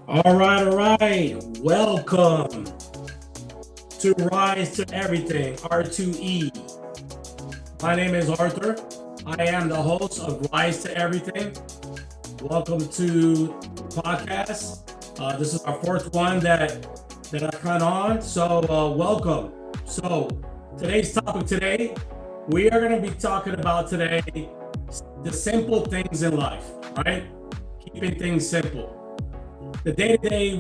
All right. Welcome to Rise to Everything, R2E. My name is Arthur. I am the host of Rise to Everything. Welcome to the podcast. This is our fourth one that I cut on. So welcome. So today's topic today, we are going to be talking about today the simple things in life, right? Keeping things simple. The day-to-day,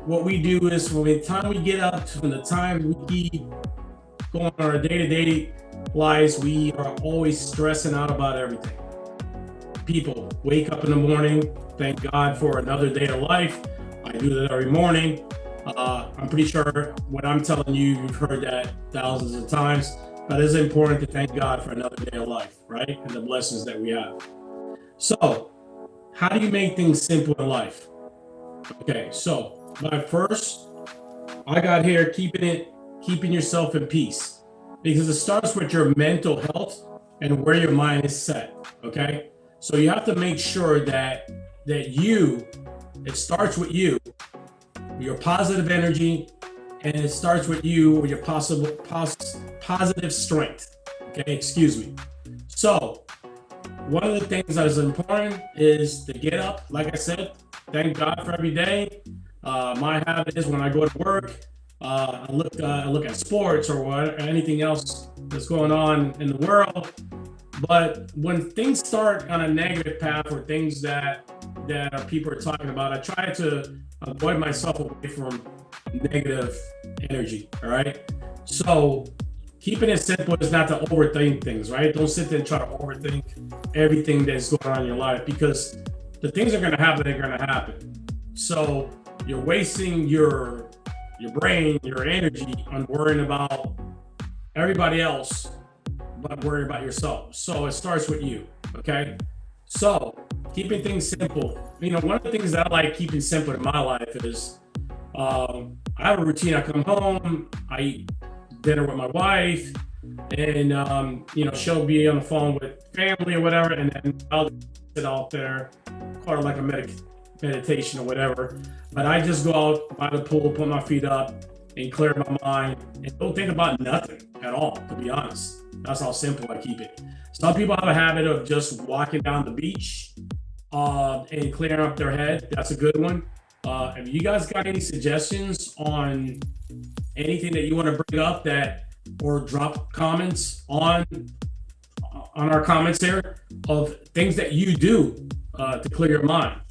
what we do is from the time we get up to the time we keep going on our day-to-day lives, we are always stressing out about everything. People wake up in the morning, thank God for another day of life. I do that every morning. I'm pretty sure what I'm telling you, you've heard that thousands of times, but it's important to thank God for another day of life, right? And the blessings that we have. So, how do you make things simple in life? Okay, so my first, I got here keeping yourself in peace, because it starts with your mental health and where your mind is set. Okay, so you have to make sure that it starts with you, your positive energy, and it starts with you with your positive strength. Okay, excuse me. So one of the things that is important is to get up, like I said. Thank God for every day. My habit is when I go to work, I look at sports or anything else that's going on in the world. But when things start on a negative path or things that people are talking about, I try to avoid myself away from negative energy. All right. So keeping it simple is not to overthink things, right? Don't sit there and try to overthink everything that's going on in your life, because the things are going to happen, they're going to happen. So you're wasting your brain, your energy on worrying about everybody else, but worry about yourself. So it starts with you, okay? So keeping things simple. One of the things that I like keeping simple in my life is I have a routine. I come home, I eat dinner with my wife, and she'll be on the phone with family or whatever, and then I'll sit out there, call it like a meditation or whatever. But I just go out by the pool, put my feet up, and clear my mind, and don't think about nothing at all, to be honest. That's how simple I keep it. Some people have a habit of just walking down the beach and clearing up their head. That's a good one. If you guys got any suggestions on anything that you want to bring up or drop comments on our comments here of things that you do to clear your mind.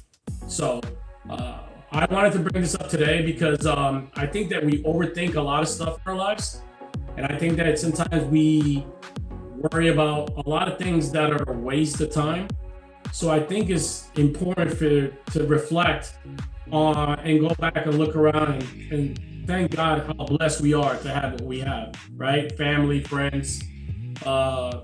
So I wanted to bring this up today because I think that we overthink a lot of stuff in our lives. And I think that sometimes we worry about a lot of things that are a waste of time. So I think it's important to reflect on and go back and look around and thank God how blessed we are to have what we have, right? Family, friends, our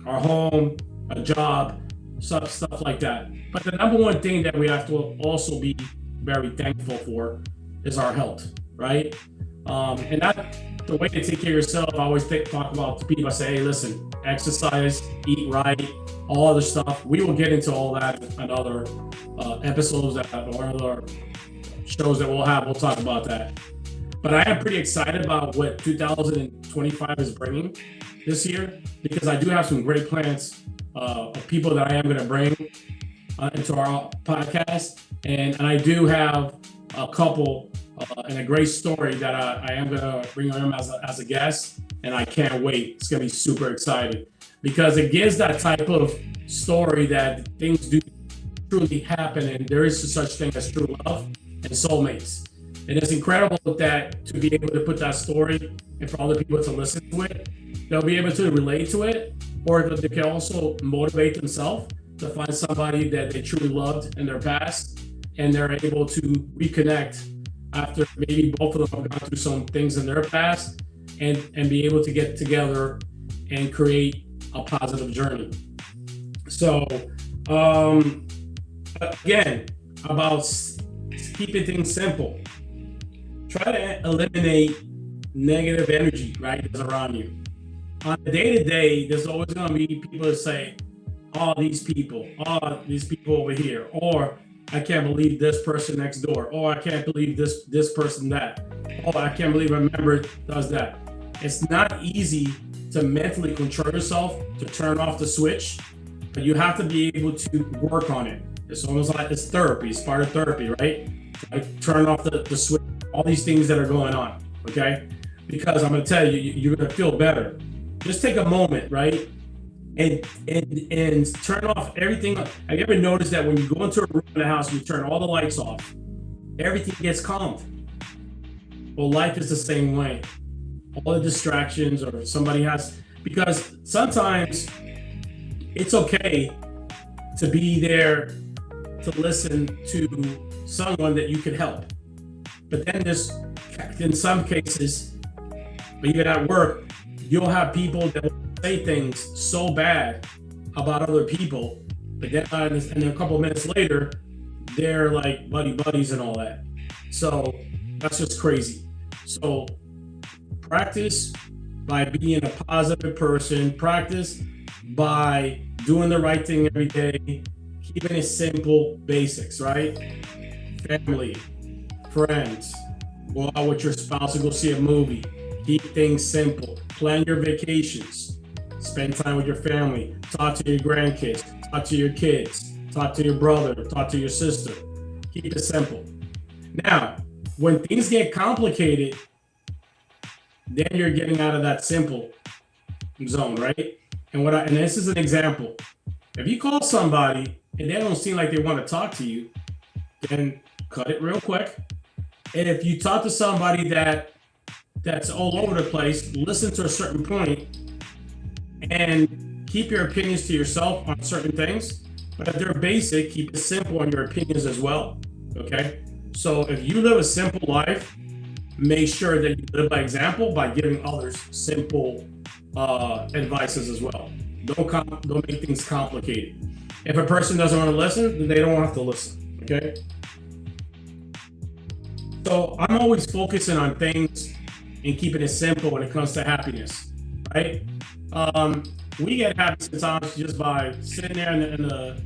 home, a job, stuff like that. But the number one thing that we have to also be very thankful for is our health, right? And that the way to take care of yourself. I always talk about to people. I say, hey, listen, exercise, eat right, all other stuff. We will get into all that in other episodes or other shows that we'll have. We'll talk about that. But I am pretty excited about what 2025 is bringing this year, because I do have some great plans of people that I am going to bring into our podcast. And I do have a couple and a great story that I am going to bring them as a guest. And I can't wait. It's going to be super exciting because it gives that type of story that things do truly happen. And there is such thing as true love and soulmates. And it's incredible that to be able to put that story and for other people to listen to it, they'll be able to relate to it, or they can also motivate themselves to find somebody that they truly loved in their past, and they're able to reconnect after maybe both of them have gone through some things in their past and be able to get together and create a positive journey. So, again, about keeping things simple. Try to eliminate negative energy, right, that's around you. On the day-to-day, there's always going to be people that say, oh, these people over here, or I can't believe this person next door. Oh, I can't believe this person that. Oh, I can't believe a member does that. It's not easy to mentally control yourself to turn off the switch, but you have to be able to work on it. It's almost like it's therapy. It's part of therapy, right? Like turn off the switch, all these things that are going on, okay? Because I'm gonna tell you, you're gonna feel better. Just take a moment, right? And turn off everything. Have you ever noticed that when you go into a room in the house, you turn all the lights off, everything gets calmed? Well, life is the same way. All the distractions or somebody has, because sometimes it's okay to be there to listen to someone that you could help. But then there's, in some cases, even at work, you'll have people that will say things so bad about other people, but then and a couple of minutes later, they're like buddies and all that. So that's just crazy. So practice by being a positive person, practice by doing the right thing every day, keeping it simple, basics, right? Family, friends, go out with your spouse and go see a movie. Keep things simple. Plan your vacations. Spend time with your family. Talk to your grandkids. Talk to your kids. Talk to your brother. Talk to your sister. Keep it simple. Now, when things get complicated, then you're getting out of that simple zone, right? And this is an example. If you call somebody and they don't seem like they want to talk to you, then cut it real quick. And if you talk to somebody that's all over the place, listen to a certain point and keep your opinions to yourself on certain things. But if they're basic, keep it simple on your opinions as well. Okay? So if you live a simple life, make sure that you live by example by giving others simple advices as well. Don't make things complicated. If a person doesn't want to listen, then they don't have to listen. Okay? So I'm always focusing on things and keeping it simple when it comes to happiness, right? We get happy sometimes just by sitting there in the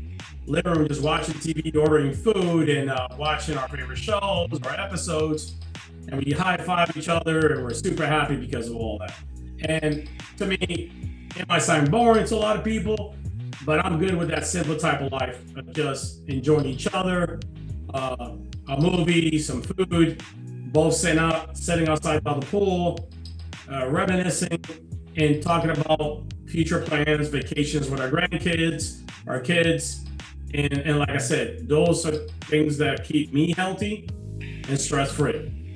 living room, just watching TV, ordering food, and watching our favorite shows or episodes, and we high-five each other, and we're super happy because of all that. And to me, it might sound boring to a lot of people, but I'm good with that simple type of life of just enjoying each other, a movie, some food, both sitting outside by the pool, reminiscing and talking about future plans, vacations with our grandkids, our kids. And like I said, those are things that keep me healthy and stress-free.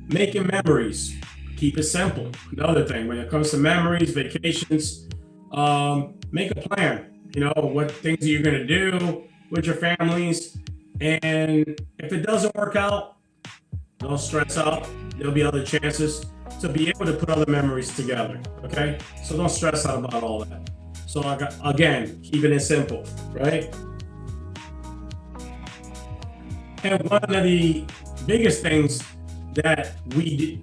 Making memories, keep it simple. Another thing, when it comes to memories, vacations, make a plan. You know, what things are you gonna do with your families? And if it doesn't work out, don't stress out. There'll be other chances to be able to put other memories together, okay? So don't stress out about all that. So again, keeping it simple, right? And one of the biggest things that we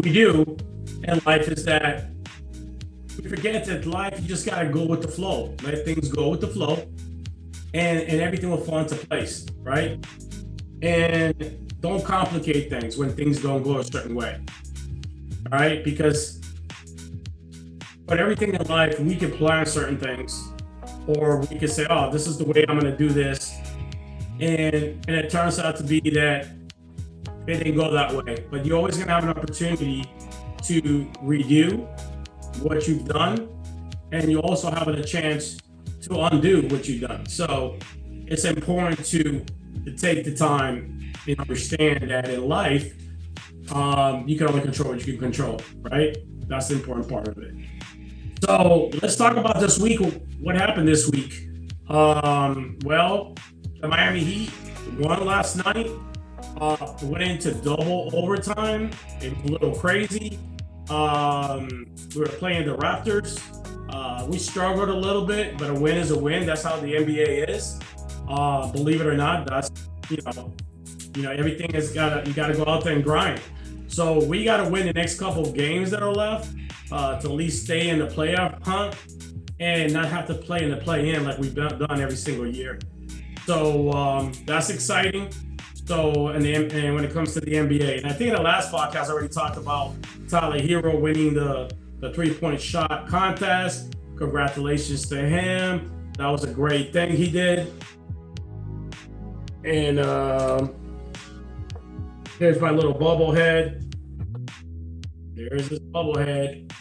do in life is that we forget that life, you just gotta go with the flow. Let things go with the flow, and everything will fall into place, right? And don't complicate things when things don't go a certain way. All right, because but everything in life, we can plan certain things, or we can say, oh, this is the way I'm gonna do this. And it turns out to be that it didn't go that way. But you're always gonna have an opportunity to redo what you've done, and you also have a chance to undo what you've done. So it's important to take the time and understand that in life, you can only control what you can control, right? That's the important part of it. So let's talk about this week. What happened this week? Well, the Miami Heat won last night. Went into double overtime. It was a little crazy. We were playing the Raptors. We struggled a little bit, but a win is a win. That's how the NBA is. Believe it or not, that's everything you got to go out there and grind. So we got to win the next couple of games that are left to at least stay in the playoff hunt and not have to play in the play-in like we've done every single year. So that's exciting. So, and when it comes to the NBA, and I think in the last podcast I already talked about Tyler Hero winning the 3-point shot contest. Congratulations to him. That was a great thing he did. And here's my little bubblehead. There's this bubblehead.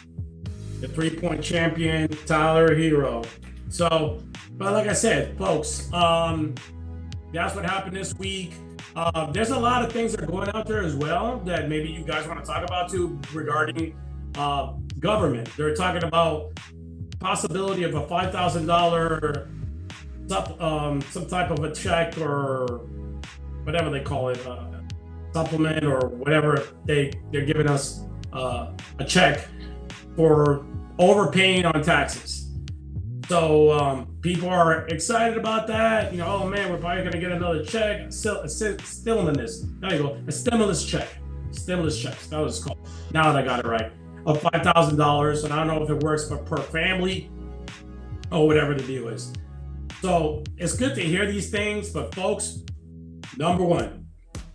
The 3-point champion, Tyler Hero. So, but like I said, folks, that's what happened this week. There's a lot of things that are going out there as well that maybe you guys want to talk about too regarding government. They're talking about possibility of a $5,000 some type of a check or whatever they call it, supplement or whatever they're giving us a check for overpaying on taxes. So people are excited about that. You know, oh man, we're probably going to get another check. A stimulus. There you go. A stimulus check. Stimulus checks. That was called. Now that I got it right. Of $5,000. And I don't know if it works per family or whatever the deal is. So it's good to hear these things. But folks, number one,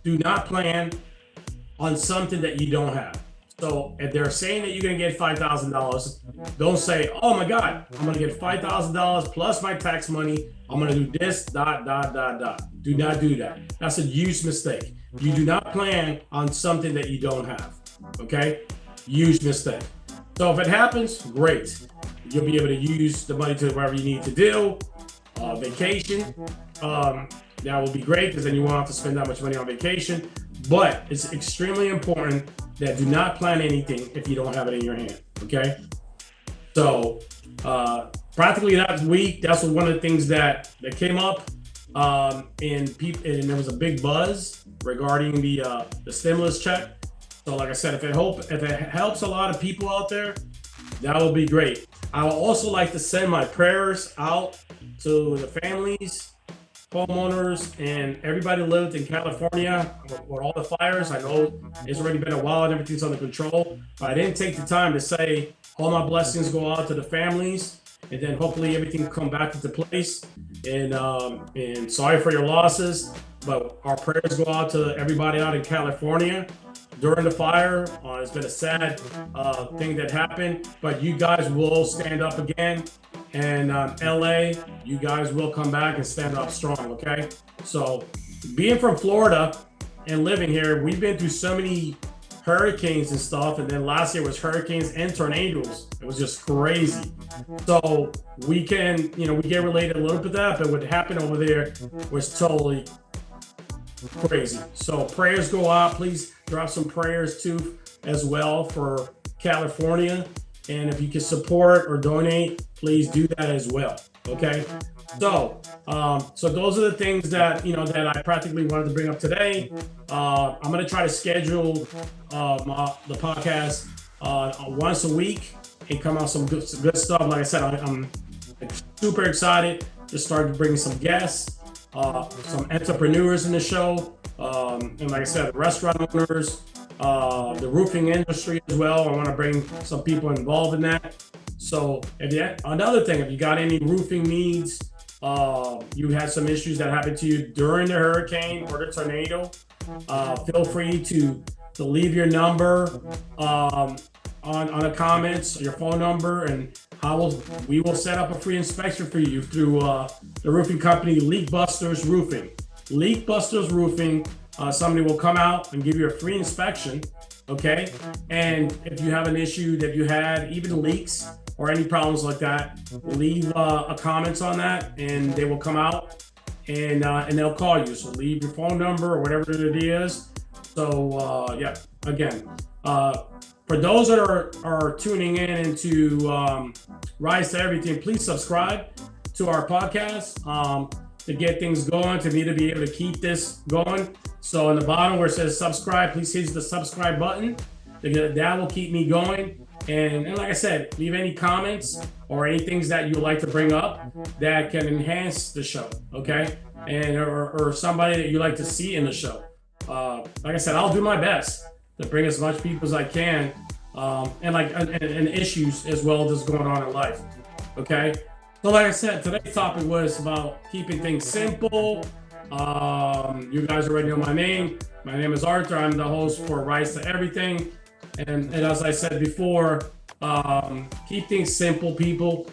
do not plan on something that you don't have. So if they're saying that you're going to get $5,000, don't say, oh my God, I'm going to get $5,000 plus my tax money. I'm going to do this, dot. Do not do that. That's a huge mistake. You do not plan on something that you don't have. Okay? Huge mistake. So if it happens, great. You'll be able to use the money to wherever you need to do. Vacation. That will be great because then you won't have to spend that much money on vacation. But it's extremely important that do not plan anything if you don't have it in your hand, okay? So practically that week, that's one of the things that came up, and there was a big buzz regarding the stimulus check. So like I said, if it helps a lot of people out there, that will be great. I would also like to send my prayers out to the families, homeowners, and everybody lived in California with all the fires. I know it's already been a while and everything's under control, but I didn't take the time to say all my blessings go out to the families, and then hopefully everything will come back into place. And sorry for your losses, but our prayers go out to everybody out in California during the fire. It's been a sad thing that happened, but you guys will stand up again. And LA, you guys will come back and stand up strong, okay? So being from Florida and living here, we've been through so many hurricanes and stuff. And then last year was hurricanes and tornadoes. It was just crazy. So we can, we get related a little bit to that, but what happened over there was totally crazy. So prayers go out. Please drop some prayers too as well for California. And if you can support or donate, please do that as well. Okay. So those are the things that that I practically wanted to bring up today. I'm going to try to schedule the podcast once a week and come out some good stuff. Like I said, I'm super excited to start bringing some guests, some entrepreneurs in the show, and like I said, restaurant owners. The roofing industry as well. I want to bring some people involved in that. So another thing, if you got any roofing needs, you had some issues that happened to you during the hurricane or the tornado, feel free to leave your number on the comments, your phone number, and we will set up a free inspection for you through the roofing company Leak Busters Roofing. Leak Busters Roofing. Somebody will come out and give you a free inspection, okay? And if you have an issue that you had, even leaks or any problems like that, leave a comment on that, and they will come out and they'll call you. So leave your phone number or whatever it is. So yeah, again, for those that are tuning in into Rise to Everything, please subscribe to our podcast to get things going, to me to be able to keep this going. So in the bottom where it says subscribe, please hit the subscribe button. That will keep me going. And like I said, leave any comments or any things that you would like to bring up that can enhance the show, okay? And or somebody that you like to see in the show. Like I said, I'll do my best to bring as much people as I can, and issues as well as going on in life, okay? So like I said, today's topic was about keeping things simple. You guys already know my name. My name is Arthur. I'm the host for Rise to Everything. And as I said before, keep things simple, people.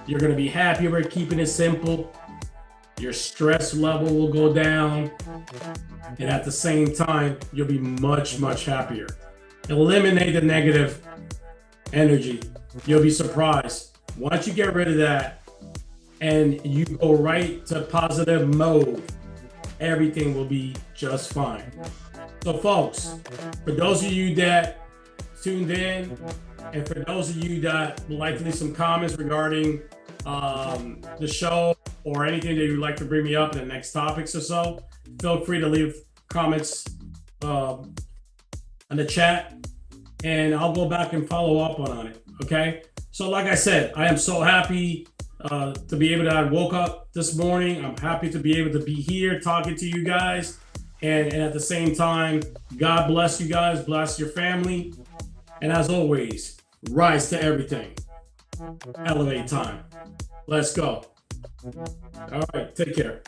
You're going to be happier with keeping it simple. Your stress level will go down. And at the same time, you'll be much, much happier. Eliminate the negative energy. You'll be surprised. Once you get rid of that and you go right to positive mode, everything will be just fine. So folks, for those of you that tuned in, and for those of you that would like to leave some comments regarding the show or anything that you'd like to bring me up in the next topics or so, feel free to leave comments in the chat, and I'll go back and follow up on it, okay? So like I said, I am so happy to be able to, I woke up this morning. I'm happy to be able to be here talking to you guys. And at the same time, God bless you guys, bless your family. And as always, rise to everything. Elevate time. Let's go. All right, take care.